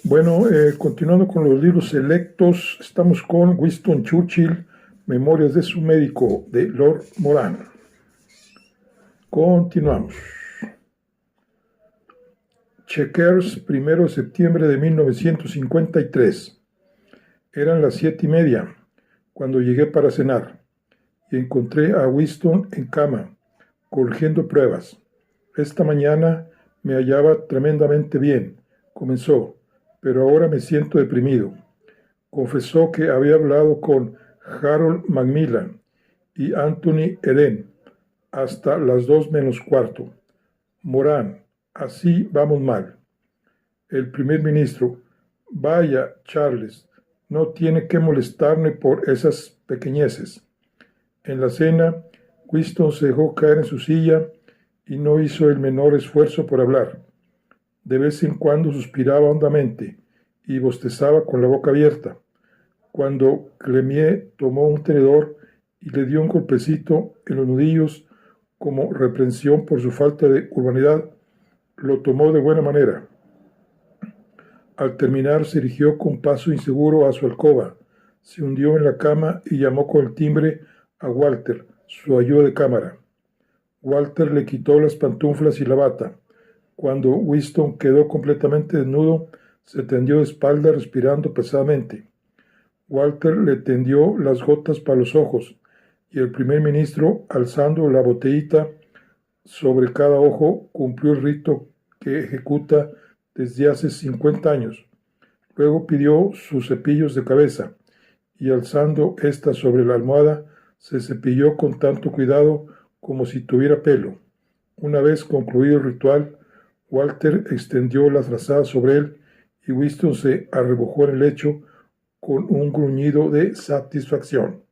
Continuando con los libros selectos, estamos con Winston Churchill, Memorias de su médico, de Lord Moran. Continuamos. Chequers, 1 de septiembre de 1953. Eran las 7:30 cuando llegué para cenar y encontré a Winston en cama, corrigiendo pruebas. Esta mañana me hallaba tremendamente bien, comenzó, pero ahora me siento deprimido. Confesó que había hablado con Harold Macmillan y Anthony Eden hasta las 2 menos cuarto. Moran, así vamos mal. El primer ministro, vaya, Charles, no tiene que molestarme por esas pequeñeces. En la cena, Winston se dejó caer en su silla y no hizo el menor esfuerzo por hablar. De vez en cuando suspiraba hondamente y bostezaba con la boca abierta. Cuando Clemier tomó un tenedor y le dio un golpecito en los nudillos como reprensión por su falta de urbanidad, lo tomó de buena manera. Al terminar se dirigió con paso inseguro a su alcoba, se hundió en la cama y llamó con el timbre a Walter, su ayuda de cámara. Walter le quitó las pantuflas y la bata. Cuando Winston quedó completamente desnudo, se tendió de espalda respirando pesadamente. Walter le tendió las gotas para los ojos y el primer ministro, alzando la botellita sobre cada ojo, cumplió el rito que ejecuta desde hace 50 años. Luego pidió sus cepillos de cabeza y alzando ésta sobre la almohada, se cepilló con tanto cuidado como si tuviera pelo. Una vez concluido el ritual, Walter extendió la frazada sobre él y Winston se arrebujó en el lecho con un gruñido de satisfacción.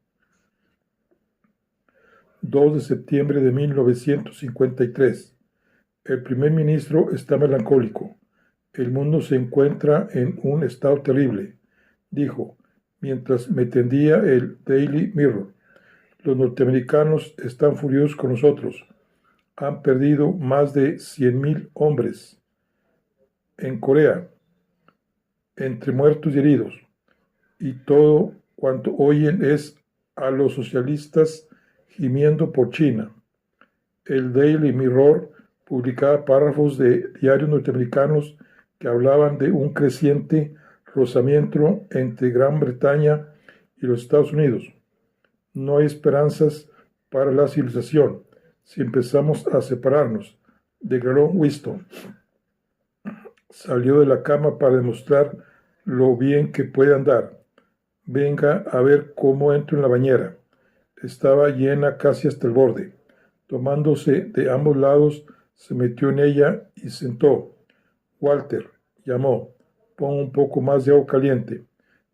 2 de septiembre de 1953. El primer ministro está melancólico. El mundo se encuentra en un estado terrible, dijo, mientras me tendía el Daily Mirror. Los norteamericanos están furiosos con nosotros. Han perdido más de 100,000 hombres en Corea, entre muertos y heridos. Y todo cuanto oyen es a los socialistas gimiendo por China. El Daily Mirror publicaba párrafos de diarios norteamericanos que hablaban de un creciente rozamiento entre Gran Bretaña y los Estados Unidos. No hay esperanzas para la civilización si empezamos a separarnos, declaró Winston. Salió de la cama para demostrar lo bien que puede andar. Venga a ver cómo entro en la bañera. Estaba llena casi hasta el borde. Tomándose de ambos lados, se metió en ella y sentó. Walter, llamó, pon un poco más de agua caliente.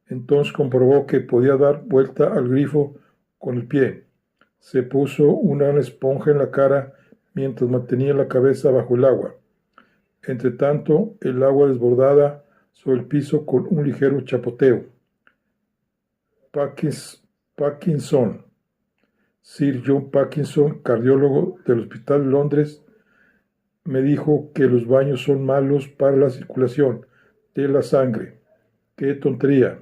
Entonces comprobó que podía dar vuelta al grifo con el pie. Se puso una esponja en la cara mientras mantenía la cabeza bajo el agua. Entretanto, el agua desbordaba sobre el piso con un ligero chapoteo. Parkinson. Sir John Parkinson, cardiólogo del Hospital de Londres, me dijo que los baños son malos para la circulación de la sangre. ¡Qué tontería!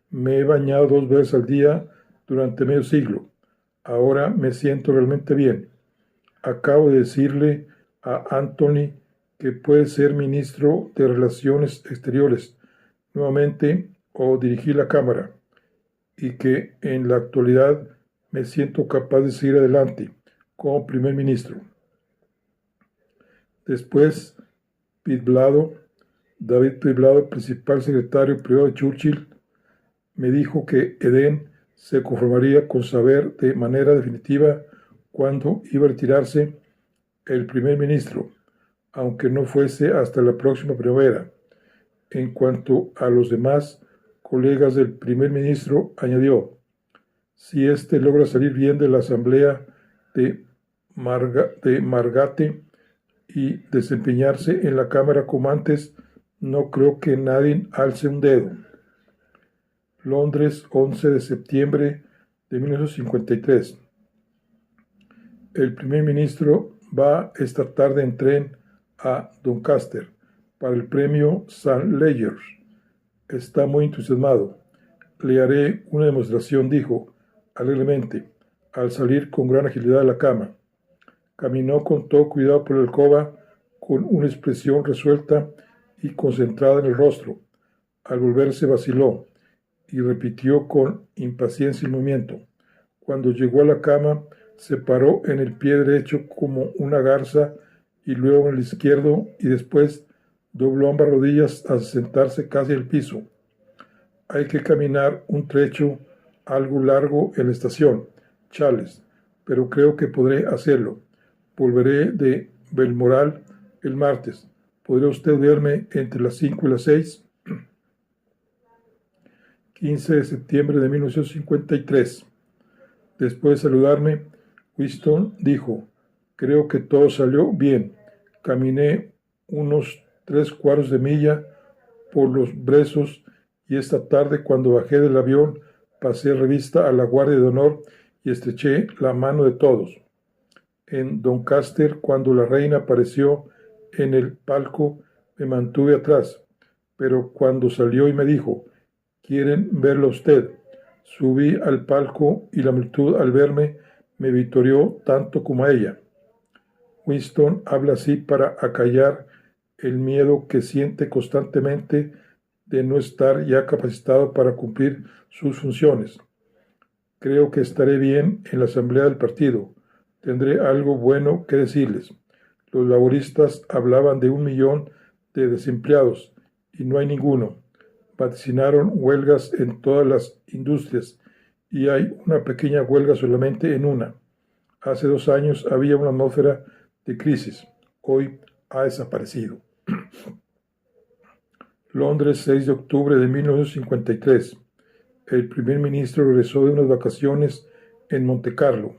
Me he bañado 2 veces al día durante medio siglo. Ahora me siento realmente bien. Acabo de decirle a Anthony que puede ser ministro de Relaciones Exteriores nuevamente o dirigir la Cámara y que en la actualidad me siento capaz de seguir adelante como primer ministro. Después, David Priblado, principal secretario privado de Churchill, me dijo que Eden se conformaría con saber de manera definitiva cuándo iba a retirarse el primer ministro, aunque no fuese hasta la próxima primavera. En cuanto a los demás colegas del primer ministro, añadió, si éste logra salir bien de la asamblea de Margate y desempeñarse en la Cámara como antes, no creo que nadie alce un dedo. Londres, 11 de septiembre de 1953. El primer ministro va esta tarde en tren a Doncaster para el premio St. Leger Está muy entusiasmado. Le haré una demostración, dijo alegremente, al salir con gran agilidad de la cama. Caminó con todo cuidado por la alcoba, con una expresión resuelta y concentrada en el rostro. Al volverse vaciló y repitió con impaciencia el movimiento. Cuando llegó a la cama, se paró en el pie derecho como una garza y luego en el izquierdo y después dobló ambas rodillas hasta sentarse casi al piso. Hay que caminar un trecho algo largo en la estación, Chales, pero creo que podré hacerlo. Volveré de Belmoral el martes. ¿Podrá usted verme entre las 5 y las 6? 15 de septiembre de 1953. Después de saludarme, Winston dijo: creo que todo salió bien. Caminé unos 3/4 de milla por los brezos y esta tarde, cuando bajé del avión, pasé revista a la Guardia de Honor y estreché la mano de todos. En Doncaster, cuando la reina apareció en el palco, me mantuve atrás, pero cuando salió y me dijo: ¿quieren verlo a usted? Subí al palco y la multitud, al verme, me vitoreó tanto como a ella. Winston habla así para acallar el miedo que siente constantemente de no estar ya capacitado para cumplir sus funciones. Creo que estaré bien en la asamblea del partido. Tendré algo bueno que decirles. Los laboristas hablaban de 1 millón de desempleados y no hay ninguno. Vaticinaron huelgas en todas las industrias y hay una pequeña huelga solamente en una. Hace 2 años había una atmósfera de crisis. Hoy ha desaparecido. Londres, 6 de octubre de 1953. El primer ministro regresó de unas vacaciones en Montecarlo.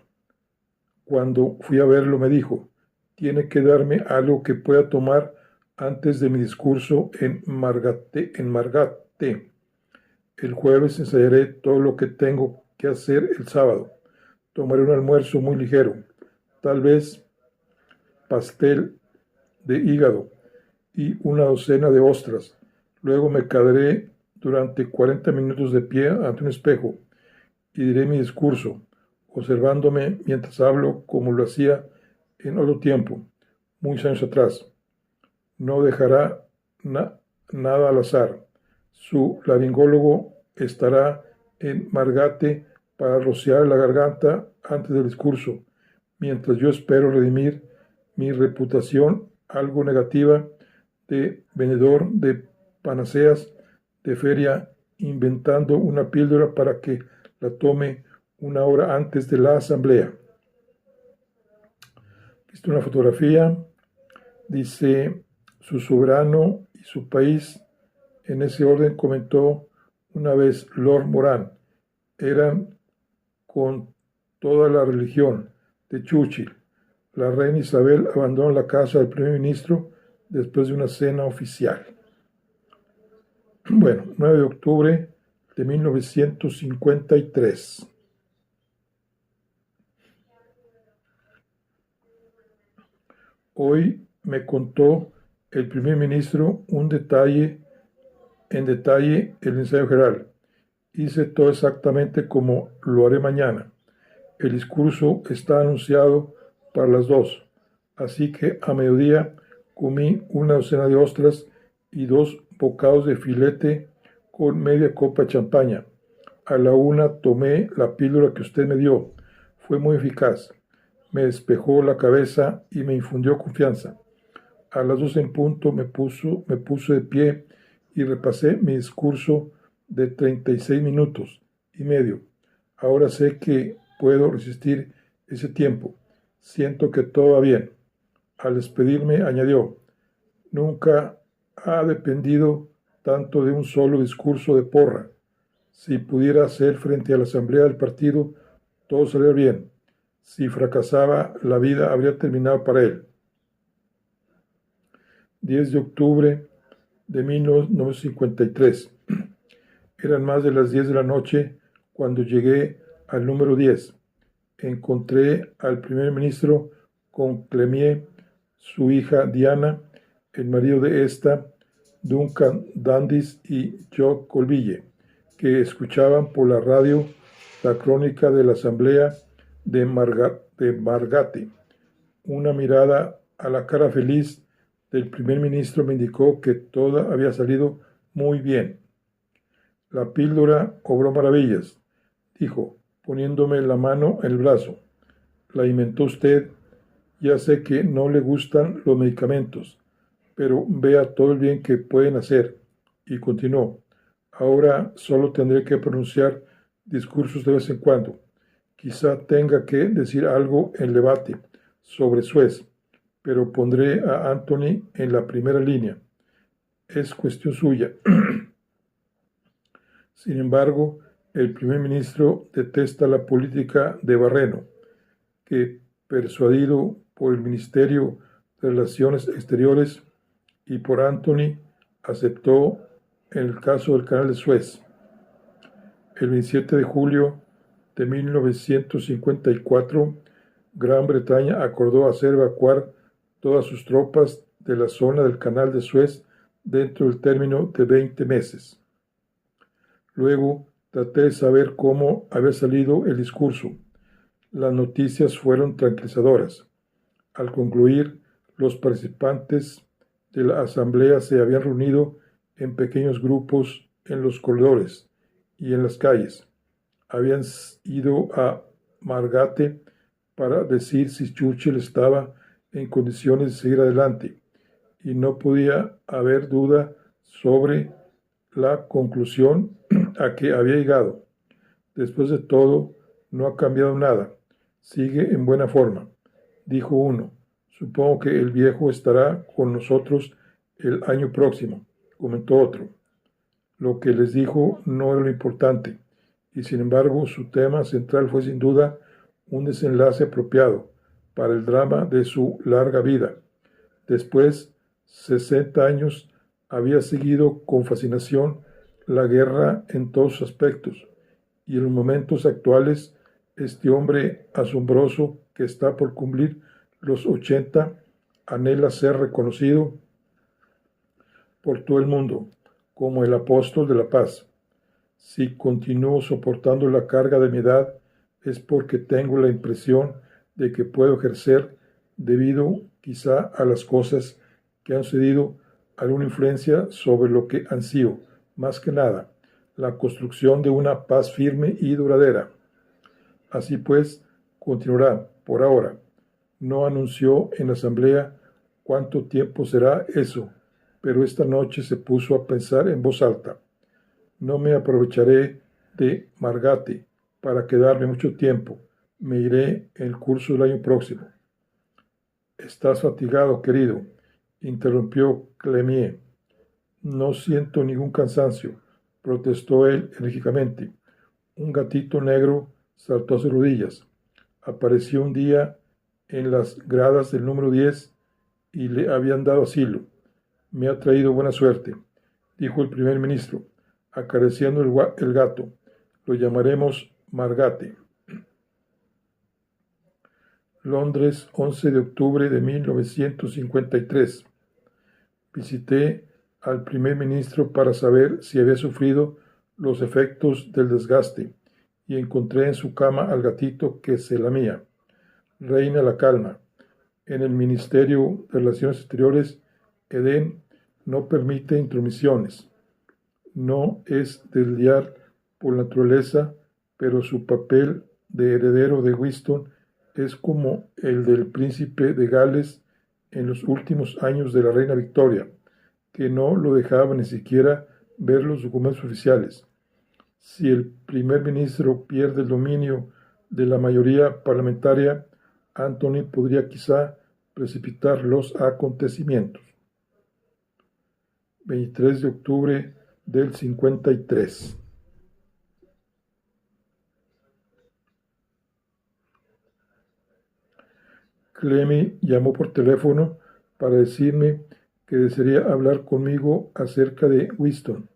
Cuando fui a verlo me dijo: tiene que darme algo que pueda tomar antes de mi discurso en Margate. El jueves ensayaré todo lo que tengo que hacer el sábado. Tomaré un almuerzo muy ligero, tal vez pastel de hígado y una docena de ostras. Luego me quedaré durante 40 minutos de pie ante un espejo y diré mi discurso, observándome mientras hablo como lo hacía en otro tiempo, muchos años atrás. No dejará nada al azar. Su laringólogo estará en Margate para rociar la garganta antes del discurso, mientras yo espero redimir mi reputación algo negativa de vendedor de panaceas de feria, inventando una píldora para que la tome 1 hora antes de la asamblea. Viste una fotografía, dice: su soberano y su país, en ese orden, comentó una vez Lord Moran, eran con toda la religión de Churchill. La reina Isabel abandonó la casa del primer ministro después de una cena oficial. Bueno, 9 de octubre de 1953. Hoy me contó el primer ministro en detalle el ensayo general. Hice todo exactamente como lo haré mañana. El discurso está anunciado para las 2, así que a mediodía comí una docena de ostras y 2 bocados de filete con media copa de champaña. A la 1 tomé la píldora que usted me dio. Fue muy eficaz. Me despejó la cabeza y me infundió confianza. A las 2 en punto me puse de pie y repasé mi discurso de 36 minutos y medio. Ahora sé que puedo resistir ese tiempo. Siento que todo va bien. Al despedirme añadió: nunca ha dependido tanto de un solo discurso de porra. Si pudiera hacer frente a la asamblea del partido, todo saldría bien. Si fracasaba, la vida habría terminado para él. 10 de octubre de 1953. Eran más de las 10 de la noche cuando llegué al número 10. Encontré al primer ministro con Clémier, su hija Diana, el marido de esta, Duncan Dandis y Joe Colville, que escuchaban por la radio la crónica de la asamblea de Margate. Una mirada a la cara feliz del primer ministro me indicó que todo había salido muy bien. La píldora obró maravillas, dijo, poniéndome la mano en el brazo. La inventó usted. Ya sé que no le gustan los medicamentos, pero vea todo el bien que pueden hacer. Y continuó, ahora solo tendré que pronunciar discursos de vez en cuando. Quizá tenga que decir algo en debate sobre Suez, pero pondré a Anthony en la primera línea. Es cuestión suya. Sin embargo, el primer ministro detesta la política de Barreno, que, persuadido por el Ministerio de Relaciones Exteriores y por Anthony, aceptó en el caso del Canal de Suez. El 27 de julio de 1954, Gran Bretaña acordó hacer evacuar todas sus tropas de la zona del Canal de Suez dentro del término de 20 meses. Luego traté de saber cómo había salido el discurso. Las noticias fueron tranquilizadoras. Al concluir, los participantes de la asamblea se habían reunido en pequeños grupos en los corredores y en las calles. Habían ido a Margate para decir si Churchill estaba en condiciones de seguir adelante, y no podía haber duda sobre la conclusión a que había llegado. Después de todo, no ha cambiado nada. Sigue en buena forma, dijo uno. Supongo que el viejo estará con nosotros el año próximo, comentó otro. Lo que les dijo no era lo importante, y sin embargo su tema central fue sin duda un desenlace apropiado para el drama de su larga vida. Después, 60 años, había seguido con fascinación la guerra en todos sus aspectos, y en los momentos actuales, este hombre asombroso que está por cumplir los 80 anhela ser reconocido por todo el mundo como el apóstol de la paz. Si continúo soportando la carga de mi edad es porque tengo la impresión de que puedo ejercer, debido quizá a las cosas que han sucedido, alguna influencia sobre lo que ansío, más que nada, la construcción de una paz firme y duradera. Así pues, continuará por ahora. No anunció en la asamblea cuánto tiempo será eso, pero esta noche se puso a pensar en voz alta. No me aprovecharé de Margate para quedarme mucho tiempo. Me iré en el curso del año próximo. Estás fatigado, querido, interrumpió Clémier. No siento ningún cansancio, protestó él enérgicamente. Un gatito negro saltó a sus rodillas. Apareció un día en las gradas del número 10 y le habían dado asilo. Me ha traído buena suerte, dijo el primer ministro, acariciando el gato. Lo llamaremos Margate. Londres, 11 de octubre de 1953. Visité al primer ministro para saber si había sufrido los efectos del desgaste, y encontré en su cama al gatito que se lamía. Reina la calma. En el Ministerio de Relaciones Exteriores, Eden no permite intromisiones. No es desleal por naturaleza, pero su papel de heredero de Winston es como el del príncipe de Gales en los últimos años de la reina Victoria, que no lo dejaba ni siquiera ver los documentos oficiales. Si el primer ministro pierde el dominio de la mayoría parlamentaria, Anthony podría quizá precipitar los acontecimientos. 23 de octubre del 53. Clemmy llamó por teléfono para decirme que desearía hablar conmigo acerca de Winston.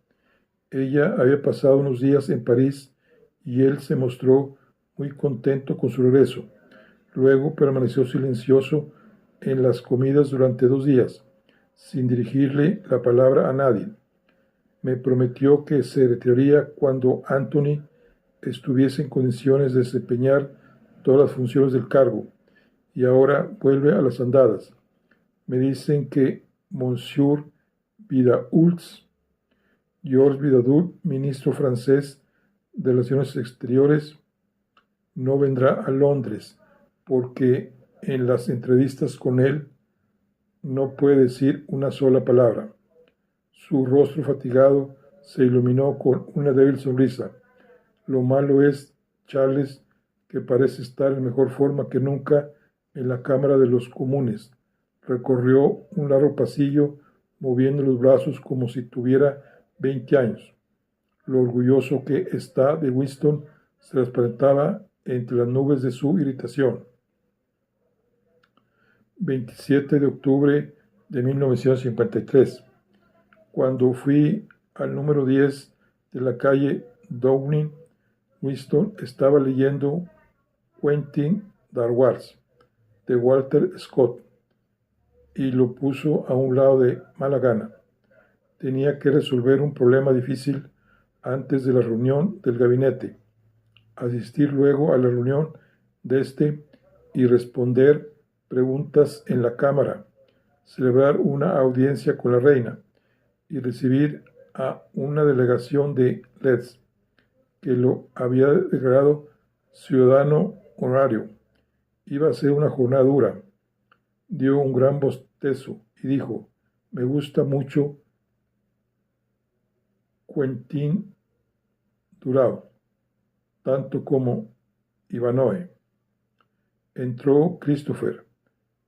Ella había pasado unos días en París y él se mostró muy contento con su regreso. Luego permaneció silencioso en las comidas durante 2 días. sin dirigirle la palabra a nadie. Me prometió que se retiraría cuando Anthony estuviese en condiciones de desempeñar todas las funciones del cargo, y ahora vuelve a las andadas. Me dicen que Monsieur Vidaultz, Georges Vidault, ministro francés de Relaciones Exteriores, no vendrá a Londres porque en las entrevistas con él no puede decir una sola palabra. Su rostro fatigado se iluminó con una débil sonrisa. Lo malo es, Charles, que parece estar en mejor forma que nunca en la Cámara de los Comunes. Recorrió un largo pasillo moviendo los brazos como si tuviera 20 años. Lo orgulloso que está de Winston se transparentaba entre las nubes de su irritación. 27 de octubre de 1953. Cuando fui al número 10 de la calle Downing, Winston estaba leyendo Quentin Darwars de Walter Scott y lo puso a un lado de mala gana. Tenía que resolver un problema difícil antes de la reunión del gabinete, asistir luego a la reunión de este y responder preguntas en la Cámara, celebrar una audiencia con la reina y recibir a una delegación de Leeds, que lo había declarado ciudadano honorario. Iba a ser una jornada dura. Dio un gran bostezo y dijo: me gusta mucho Quentin Durand, tanto como Ivanhoe. Entró Christopher.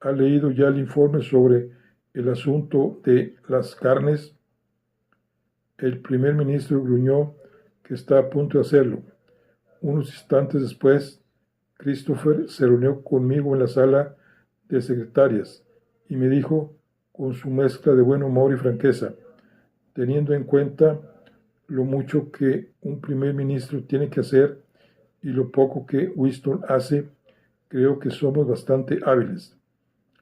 ¿Ha leído ya el informe sobre el asunto de las carnes? El primer ministro gruñó que está a punto de hacerlo. Unos instantes después, Christopher se reunió conmigo en la sala de secretarias y me dijo con su mezcla de buen humor y franqueza: teniendo en cuenta lo mucho que un primer ministro tiene que hacer y lo poco que Winston hace, creo que somos bastante hábiles.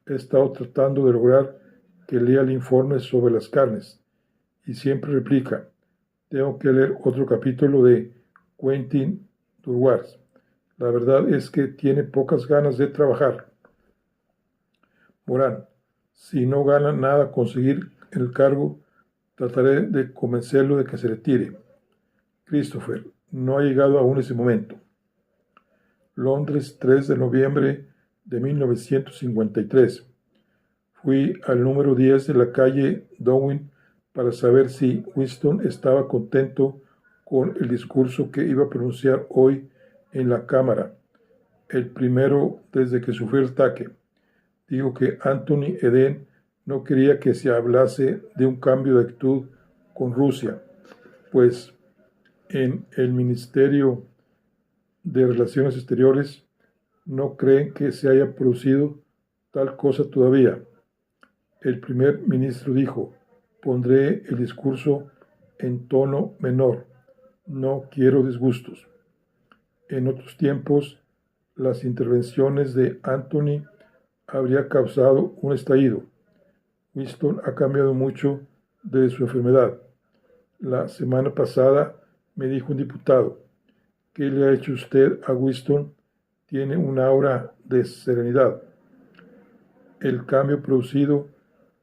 He estado tratando de lograr que lea el informe sobre las carnes y siempre replica: tengo que leer otro capítulo de Quentin Durward. La verdad es que tiene pocas ganas de trabajar. Morán: si no gana nada conseguir el cargo, trataré de convencerlo de que se retire. Christopher: no ha llegado aún ese momento. Londres, 3 de noviembre de 1953. Fui al número 10 de la calle Downing para saber si Winston estaba contento con el discurso que iba a pronunciar hoy en la Cámara, el primero desde que sufrió el ataque. Digo que Anthony Eden no quería que se hablase de un cambio de actitud con Rusia, pues en el Ministerio de Relaciones Exteriores no creen que se haya producido tal cosa todavía. El primer ministro dijo: pondré el discurso en tono menor, no quiero disgustos. En otros tiempos, las intervenciones de Anthony habría causado un estallido. Winston ha cambiado mucho desde su enfermedad. La semana pasada me dijo un diputado: ¿qué le ha hecho usted a Winston? Tiene un aura de serenidad. El cambio producido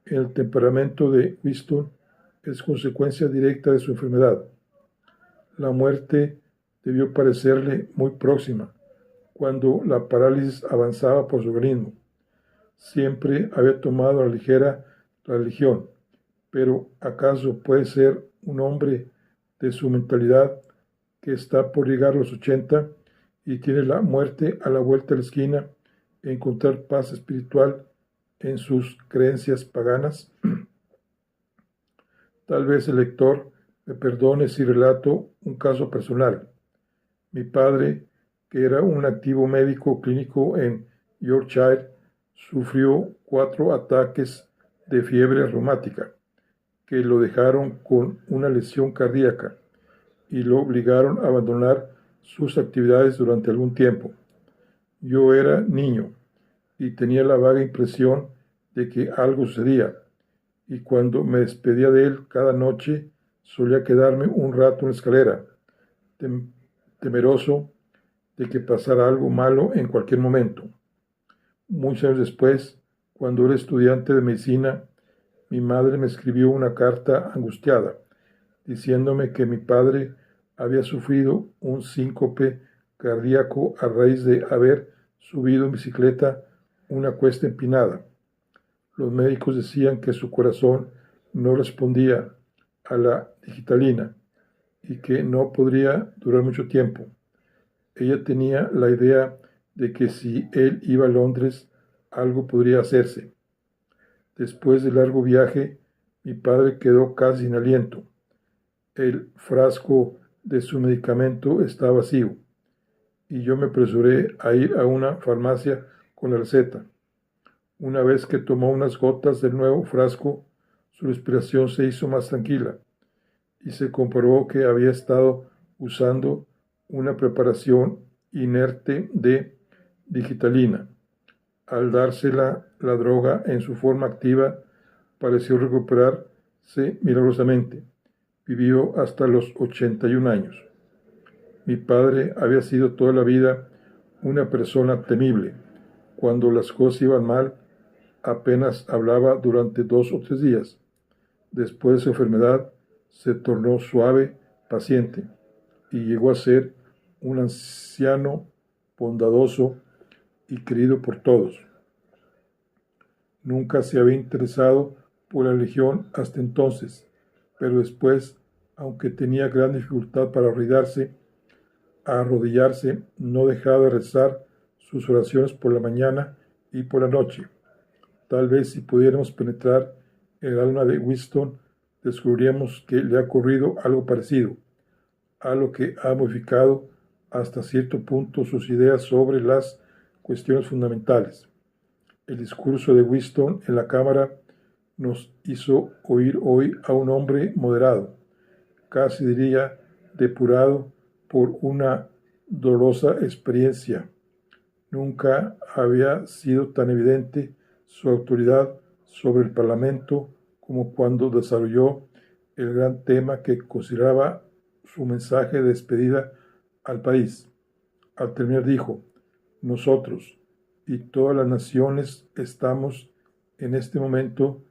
en el temperamento de Winston es consecuencia directa de su enfermedad. La muerte debió parecerle muy próxima cuando la parálisis avanzaba por su organismo. Siempre había tomado a la ligera la religión, pero ¿acaso puede ser un hombre de su mentalidad, que está por llegar a los 80 y tiene la muerte a la vuelta de la esquina, encontrar paz espiritual en sus creencias paganas? Tal vez el lector me perdone si relato un caso personal. Mi padre, que era un activo médico clínico en Yorkshire, sufrió 4 ataques de fiebre reumática que lo dejaron con una lesión cardíaca y lo obligaron a abandonar sus actividades durante algún tiempo. Yo era niño y tenía la vaga impresión de que algo sucedía, y cuando me despedía de él cada noche solía quedarme un rato en la escalera, temeroso de que pasara algo malo en cualquier momento. Muchos años después, cuando era estudiante de medicina, mi madre me escribió una carta angustiada, diciéndome que mi padre había sufrido un síncope cardíaco a raíz de haber subido en bicicleta una cuesta empinada. Los médicos decían que su corazón no respondía a la digitalina y que no podría durar mucho tiempo. Ella tenía la idea de que si él iba a Londres, algo podría hacerse. Después del largo viaje, mi padre quedó casi sin aliento. El frasco de su medicamento estaba vacío y yo me apresuré a ir a una farmacia con la receta. Una vez que tomó unas gotas del nuevo frasco, su respiración se hizo más tranquila y se comprobó que había estado usando una preparación inerte de digitalina. Al dársela la droga en su forma activa, pareció recuperarse milagrosamente. Vivió hasta los 81 años. Mi padre había sido toda la vida una persona temible. Cuando las cosas iban mal, apenas hablaba durante 2 o 3 días. Después de su enfermedad, se tornó suave, paciente, y llegó a ser un anciano bondadoso y querido por todos. Nunca se había interesado por la religión hasta entonces, pero después, aunque tenía gran dificultad para arrodillarse, no dejaba de rezar sus oraciones por la mañana y por la noche. Tal vez si pudiéramos penetrar en el alma de Winston, descubriríamos que le ha ocurrido algo parecido, algo que ha modificado hasta cierto punto sus ideas sobre las cuestiones fundamentales. El discurso de Winston en la Cámara nos hizo oír hoy a un hombre moderado, casi diría depurado por una dolorosa experiencia. Nunca había sido tan evidente su autoridad sobre el Parlamento como cuando desarrolló el gran tema que consideraba su mensaje de despedida al país. Al terminar dijo: nosotros y todas las naciones estamos en este momento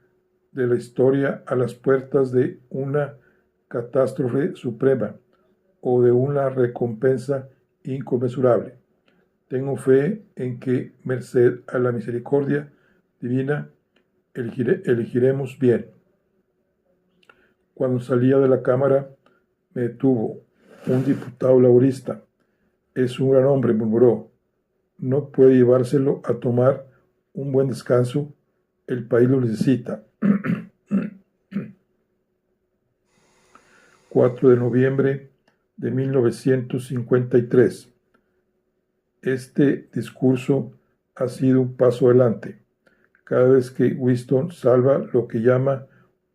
de la historia a las puertas de una catástrofe suprema o de una recompensa inconmensurable. Tengo fe en que, merced a la misericordia divina, elegiremos bien. Cuando salía de la Cámara, me detuvo un diputado laborista. Es un gran hombre, murmuró. No puede llevárselo a tomar un buen descanso. El país lo necesita. 4 de noviembre de 1953. Este discurso ha sido un paso adelante. Cada vez que Winston salva lo que llama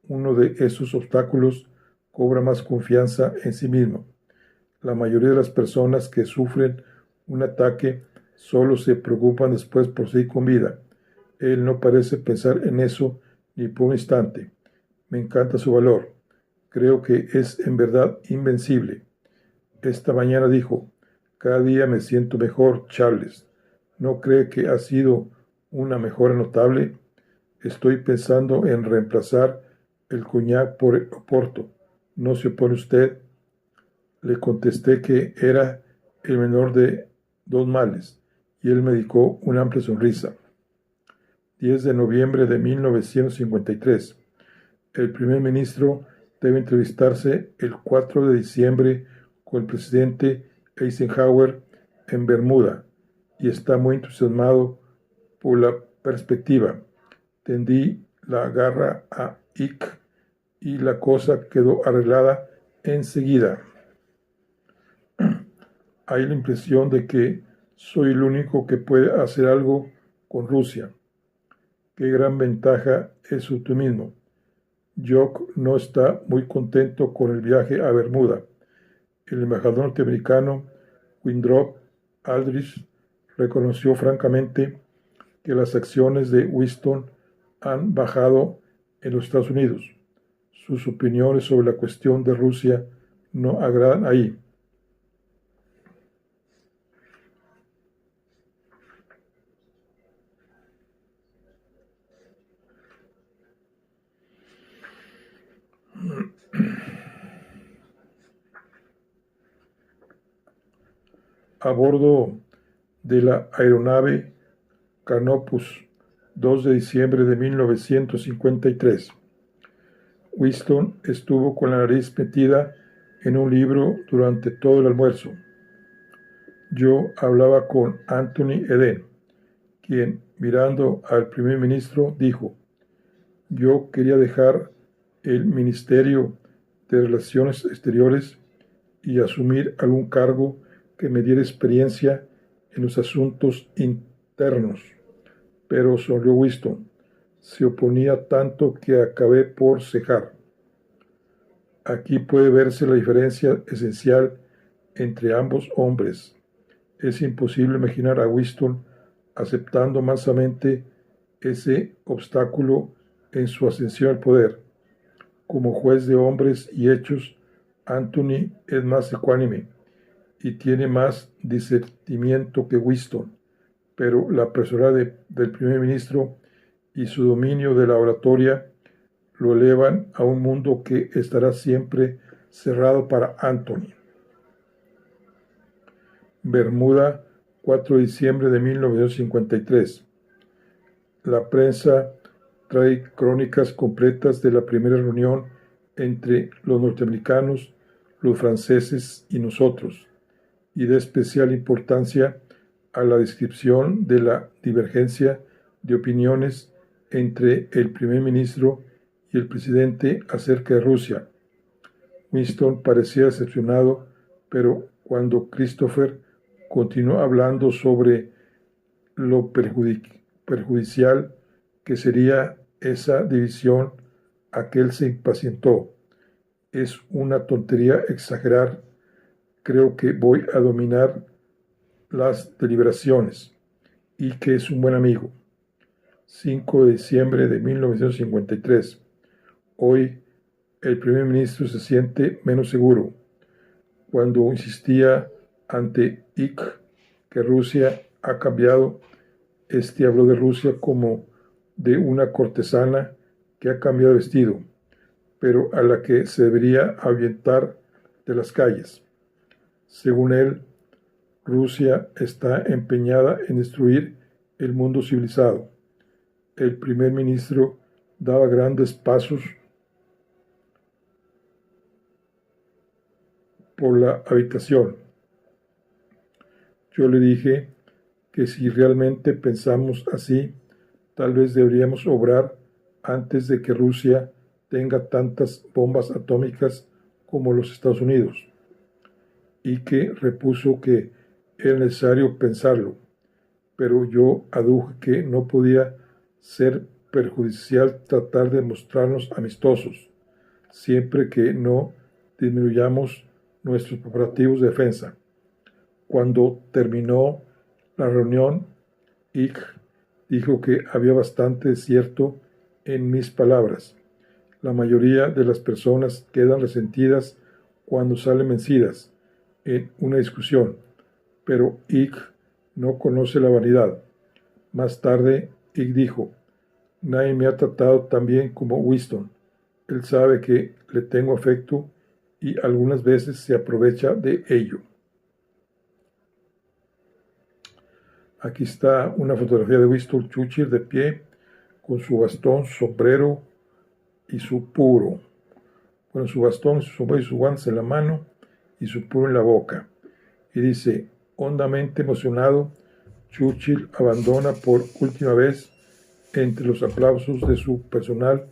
uno de esos obstáculos, cobra más confianza en sí mismo. La mayoría de las personas que sufren un ataque solo se preocupan después por seguir con vida. Él no parece pensar en eso ni por un instante. Me encanta su valor. Creo que es en verdad invencible. Esta mañana dijo: cada día me siento mejor, Charles. ¿No cree que ha sido una mejora notable? Estoy pensando en reemplazar el coñac por el Oporto. ¿No se opone usted? Le contesté que era el menor de 2 males, y él me dedicó una amplia sonrisa. 10 de noviembre de 1953. El primer ministro debe entrevistarse el 4 de diciembre con el presidente Eisenhower en Bermuda, y está muy entusiasmado por la perspectiva. Tendí la garra a Ike y la cosa quedó arreglada enseguida. Hay la impresión de que soy el único que puede hacer algo con Rusia. Qué gran ventaja es su optimismo. Jock no está muy contento con el viaje a Bermuda. El embajador norteamericano Winthrop Aldrich reconoció francamente que las acciones de Winston han bajado en los Estados Unidos. Sus opiniones sobre la cuestión de Rusia no agradan ahí. A bordo de la aeronave Canopus, 2 de diciembre de 1953. Winston estuvo con la nariz metida en un libro durante todo el almuerzo. Yo hablaba con Anthony Eden, quien, mirando al primer ministro, dijo: yo quería dejar el Ministerio de Relaciones Exteriores y asumir algún cargo que me diera experiencia en los asuntos internos. Pero sonrió Winston. Se oponía tanto que acabé por cejar. Aquí puede verse la diferencia esencial entre ambos hombres. Es imposible imaginar a Winston aceptando mansamente ese obstáculo en su ascensión al poder. Como juez de hombres y hechos, Anthony es más ecuánime y tiene más discernimiento que Winston, pero la personalidad del primer ministro y su dominio de la oratoria lo elevan a un mundo que estará siempre cerrado para Anthony. Bermuda, 4 de diciembre de 1953. La prensa trae crónicas completas de la primera reunión entre los norteamericanos, los franceses y nosotros, y de especial importancia a la descripción de la divergencia de opiniones entre el primer ministro y el presidente acerca de Rusia. Winston parecía decepcionado, pero cuando Christopher continuó hablando sobre lo perjudicial que sería esa división, aquel se impacientó. Es una tontería exagerar. Creo que voy a dominar las deliberaciones y que es un buen amigo. 5 de diciembre de 1953. Hoy el primer ministro se siente menos seguro. Cuando insistía ante Ike que Rusia ha cambiado, habló de Rusia como de una cortesana que ha cambiado de vestido, pero a la que se debería ahuyentar de las calles. Según él, Rusia está empeñada en destruir el mundo civilizado. El primer ministro daba grandes pasos por la habitación. Yo le dije que si realmente pensamos así, tal vez deberíamos obrar antes de que Rusia tenga tantas bombas atómicas como los Estados Unidos, y que repuso que era necesario pensarlo, pero yo aduje que no podía ser perjudicial tratar de mostrarnos amistosos, siempre que no disminuyamos nuestros preparativos de defensa. Cuando terminó la reunión, Ike dijo que había bastante de cierto en mis palabras. La mayoría de las personas quedan resentidas cuando salen vencidas en una discusión, pero Ike no conoce la vanidad. Más tarde, Ike dijo: nadie me ha tratado tan bien como Winston. Él sabe que le tengo afecto y algunas veces se aprovecha de ello. Aquí está una fotografía de Winston Churchill de pie, con su bastón, sombrero y su puro. Bueno, su bastón, su sombrero y sus guantes en la mano y su puro en la boca. Y dice: hondamente emocionado, Churchill abandona por última vez, entre los aplausos de su personal,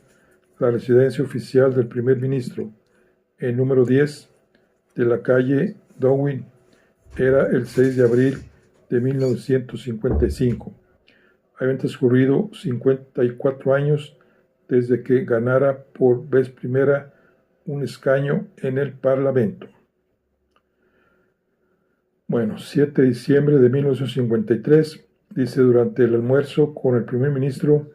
la residencia oficial del primer ministro, el número 10 de la calle Downing. Era el 6 de abril de 1955. Habían transcurrido 54 años desde que ganara por vez primera un escaño en el Parlamento. Bueno, 7 de diciembre de 1953, dice: durante el almuerzo con el primer ministro,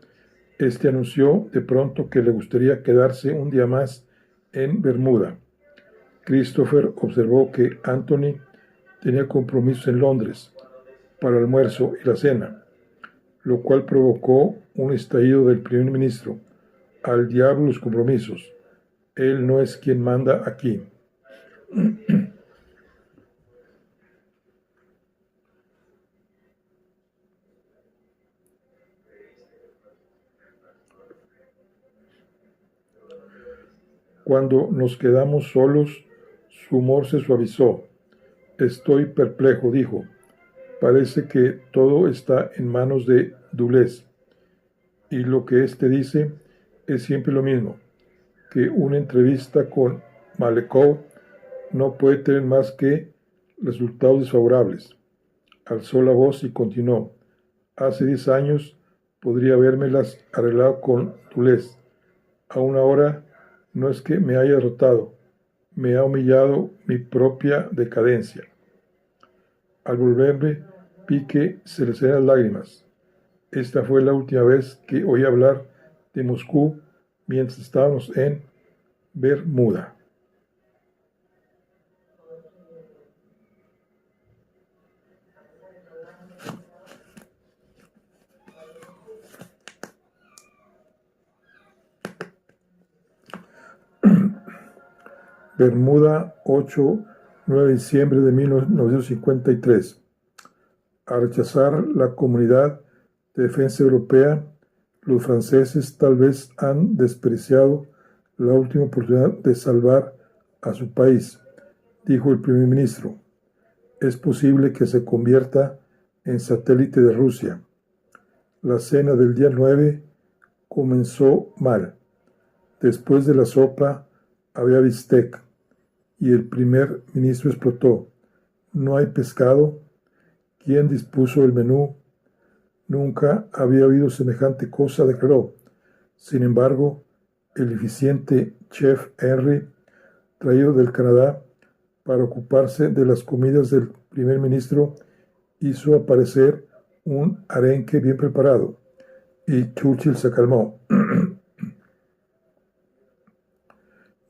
Este anunció de pronto que le gustaría quedarse un día más en Bermuda. Christopher observó que Anthony tenía compromisos en Londres para el almuerzo y la cena, lo cual provocó un estallido del primer ministro. Al diablo los compromisos. Él no es quien manda aquí. Cuando nos quedamos solos, su humor se suavizó. Estoy perplejo, dijo. Parece que todo está en manos de Dulles. Y lo que éste dice es siempre lo mismo, que una entrevista con Malekov no puede tener más que resultados desfavorables. Alzó la voz y continuó. Hace 10 años podría habérmelas arreglado con Dulles. Aún ahora no es que me haya derrotado, me ha humillado mi propia decadencia. Al volverme, vi que se le salían las lágrimas. Esta fue la última vez que oí hablar de Moscú mientras estábamos en Bermuda. Bermuda, 8-9 de diciembre de 1953. Al rechazar la Comunidad de Defensa Europea, los franceses tal vez han despreciado la última oportunidad de salvar a su país, dijo el primer ministro. Es posible que se convierta en satélite de Rusia. La cena del día 9 comenzó mal. Después de la sopa había bistec y el primer ministro explotó. ¿No hay pescado? ¿Quién dispuso el menú? Nunca había oído semejante cosa, declaró. Sin embargo, el eficiente chef Henry, traído del Canadá para ocuparse de las comidas del primer ministro, hizo aparecer un arenque bien preparado, y Churchill se calmó.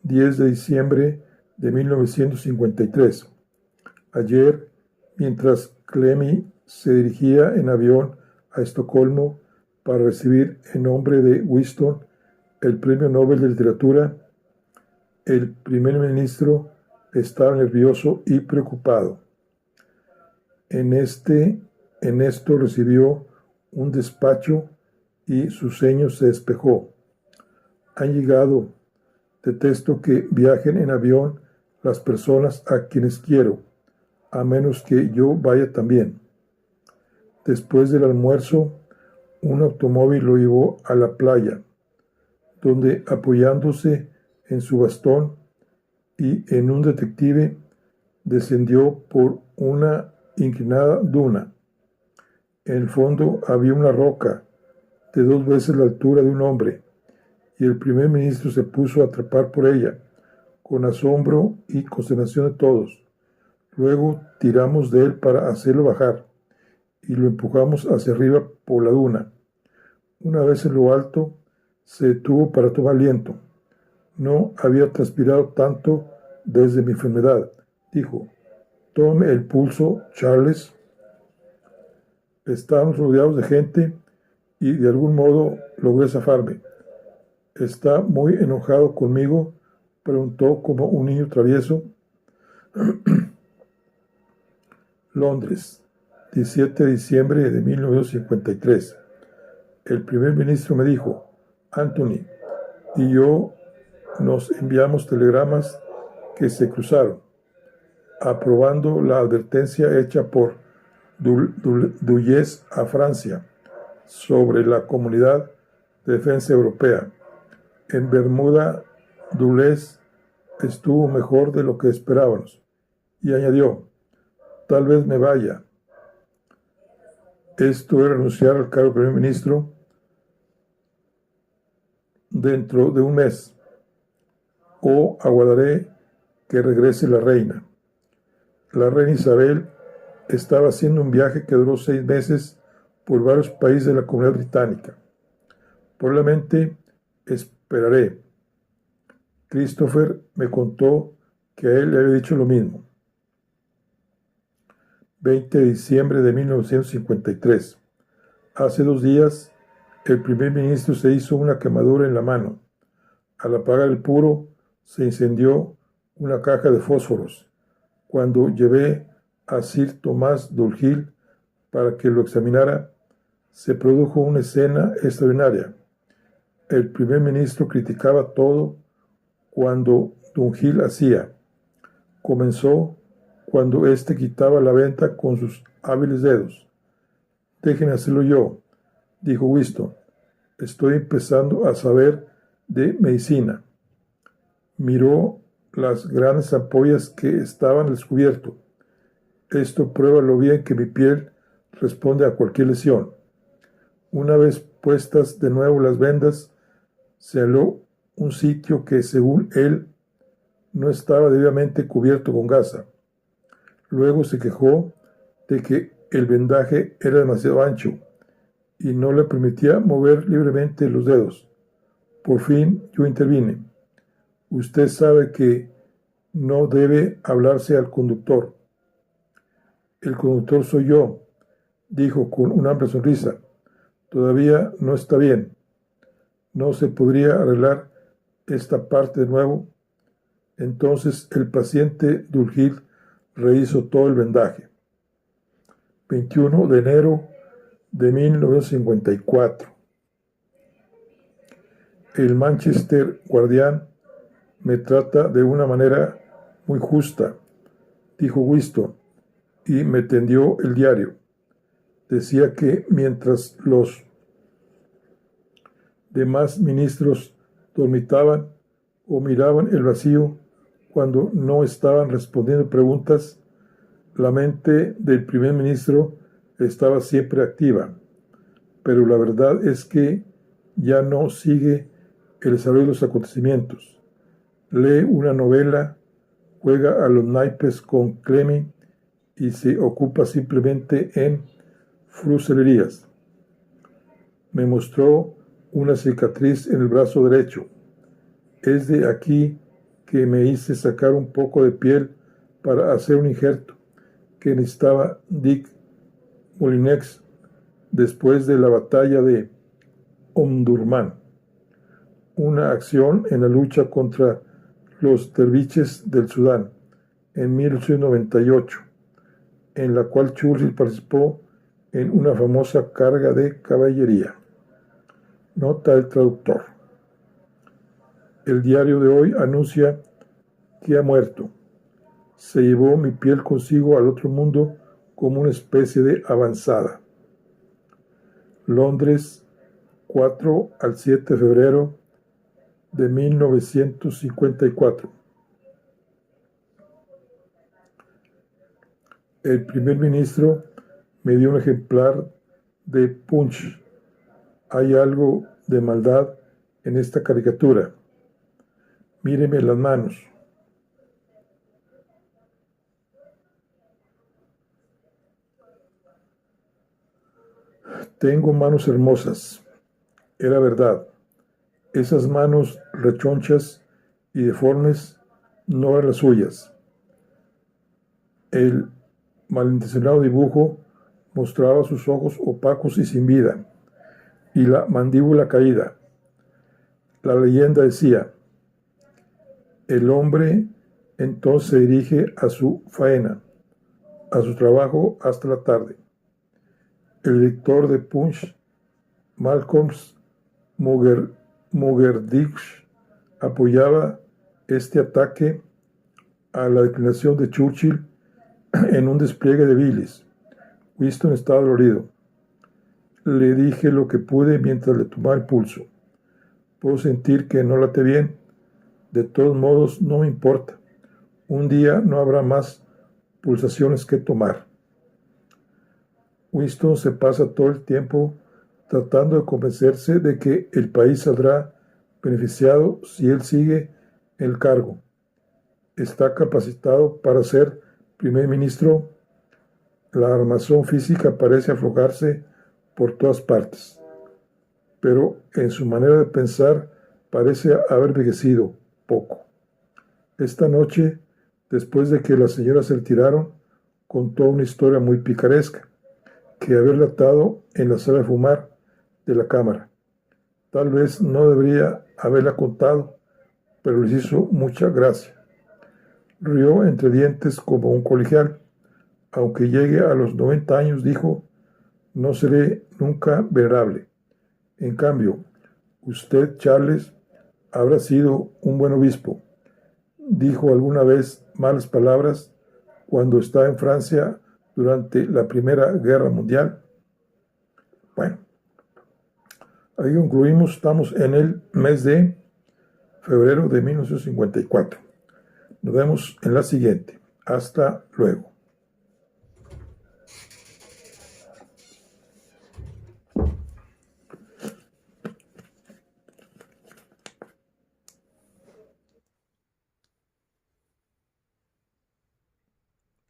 10 de diciembre de 1953. Ayer, mientras Clemmy se dirigía en avión a Estocolmo para recibir en nombre de Winston el Premio Nobel de Literatura, el primer ministro estaba nervioso y preocupado. En esto recibió un despacho y su ceño se despejó. Han llegado. Detesto que viajen en avión las personas a quienes quiero, a menos que yo vaya también. Después del almuerzo, un automóvil lo llevó a la playa, donde apoyándose en su bastón y en un detective, descendió por una inclinada duna. En el fondo había una roca de 2 veces la altura de un hombre, y el primer ministro se puso a trepar por ella, con asombro y consternación de todos. Luego tiramos de él para hacerlo bajar, y lo empujamos hacia arriba por la duna. Una vez en lo alto, se detuvo para tomar aliento. No había transpirado tanto desde mi enfermedad, dijo. Tome el pulso, Charles. Estábamos rodeados de gente y de algún modo logré zafarme. ¿Está muy enojado conmigo?, preguntó como un niño travieso. Londres, 17 de diciembre de 1953. El primer ministro me dijo, Anthony y yo nos enviamos telegramas que se cruzaron, aprobando la advertencia hecha por Dulles a Francia sobre la Comunidad de Defensa Europea. En Bermuda, Dulles estuvo mejor de lo que esperábamos, y añadió, tal vez me vaya. Esto es renunciar al cargo de primer ministro dentro de un mes, o aguardaré que regrese la reina. La reina Isabel estaba haciendo un viaje que duró 6 meses por varios países de la Comunidad Británica. Probablemente esperaré. Christopher me contó que a él le había dicho lo mismo. 20 de diciembre de 1953. Hace 2 días, el primer ministro se hizo una quemadura en la mano. Al apagar el puro, se incendió una caja de fósforos. Cuando llevé a Sir Thomas Dulhill para que lo examinara, se produjo una escena extraordinaria. El primer ministro criticaba todo cuando Dulhill hacía. Comenzó cuando éste quitaba la venta con sus hábiles dedos. «Déjenme hacerlo yo», dijo Winston. «Estoy empezando a saber de medicina». Miró las grandes ampollas que estaban al descubierto. «Esto prueba lo bien que mi piel responde a cualquier lesión». Una vez puestas de nuevo las vendas, se halló un sitio que, según él, no estaba debidamente cubierto con gasa. Luego se quejó de que el vendaje era demasiado ancho y no le permitía mover libremente los dedos. Por fin yo intervine. «Usted sabe que no debe hablarse al conductor». «El conductor soy yo», dijo con una amplia sonrisa. «Todavía no está bien. ¿No se podría arreglar esta parte de nuevo?» Entonces el paciente Dulhill rehizo todo el vendaje. 21 de enero de 1954. El Manchester Guardian me trata de una manera muy justa, dijo Winston, y me tendió el diario. Decía que mientras los demás ministros dormitaban o miraban el vacío cuando no estaban respondiendo preguntas, la mente del primer ministro estaba siempre activa. Pero la verdad es que ya no sigue el desarrollo de los acontecimientos. Lee una novela, juega a los naipes con Clemmy y se ocupa simplemente en fruslerías. Me mostró una cicatriz en el brazo derecho. Es de aquí que me hice sacar un poco de piel para hacer un injerto que necesitaba Dick Molinex después de la batalla de Omdurmán, una acción en la lucha contra los derviches del Sudán en 1898, en la cual Churchill participó en una famosa carga de caballería. Nota del traductor. El diario de hoy anuncia que ha muerto. Se llevó mi piel consigo al otro mundo como una especie de avanzada. Londres, 4 al 7 de febrero de 1954. El primer ministro me dio un ejemplar de Punch. Hay algo de maldad en esta caricatura. Míreme las manos. Tengo manos hermosas. Era verdad. Esas manos rechonchas y deformes no eran las suyas. El malintencionado dibujo mostraba sus ojos opacos y sin vida, y la mandíbula caída. La leyenda decía: el hombre entonces se dirige a su faena, a su trabajo hasta la tarde. El lector de Punch, Malcolm Muggeridge, apoyaba este ataque a la declinación de Churchill en un despliegue de bilis. Winston estaba dolorido. Le dije lo que pude mientras le tomaba el pulso. Puedo sentir que no late bien. De todos modos, no me importa. Un día no habrá más pulsaciones que tomar. Winston se pasa todo el tiempo tratando de convencerse de que el país saldrá beneficiado si él sigue en el cargo. Está capacitado para ser primer ministro. La armazón física parece aflojarse por todas partes. pero en su manera de pensar parece haber envejecido poco. Esta noche, después de que las señoras se retiraron, contó una historia muy picaresca que había relatado en la sala de fumar de la cámara. Tal vez no debería haberla contado, pero les hizo mucha gracia. Rió entre dientes como un colegial. Aunque llegue a los 90 años, dijo, no seré nunca venerable. En cambio, usted, Charles, habrá sido un buen obispo. Dijo alguna vez malas palabras cuando estaba en Francia durante la Primera Guerra Mundial. Bueno, ahí concluimos. Estamos en el mes de febrero de 1954. Nos vemos en la siguiente. Hasta luego.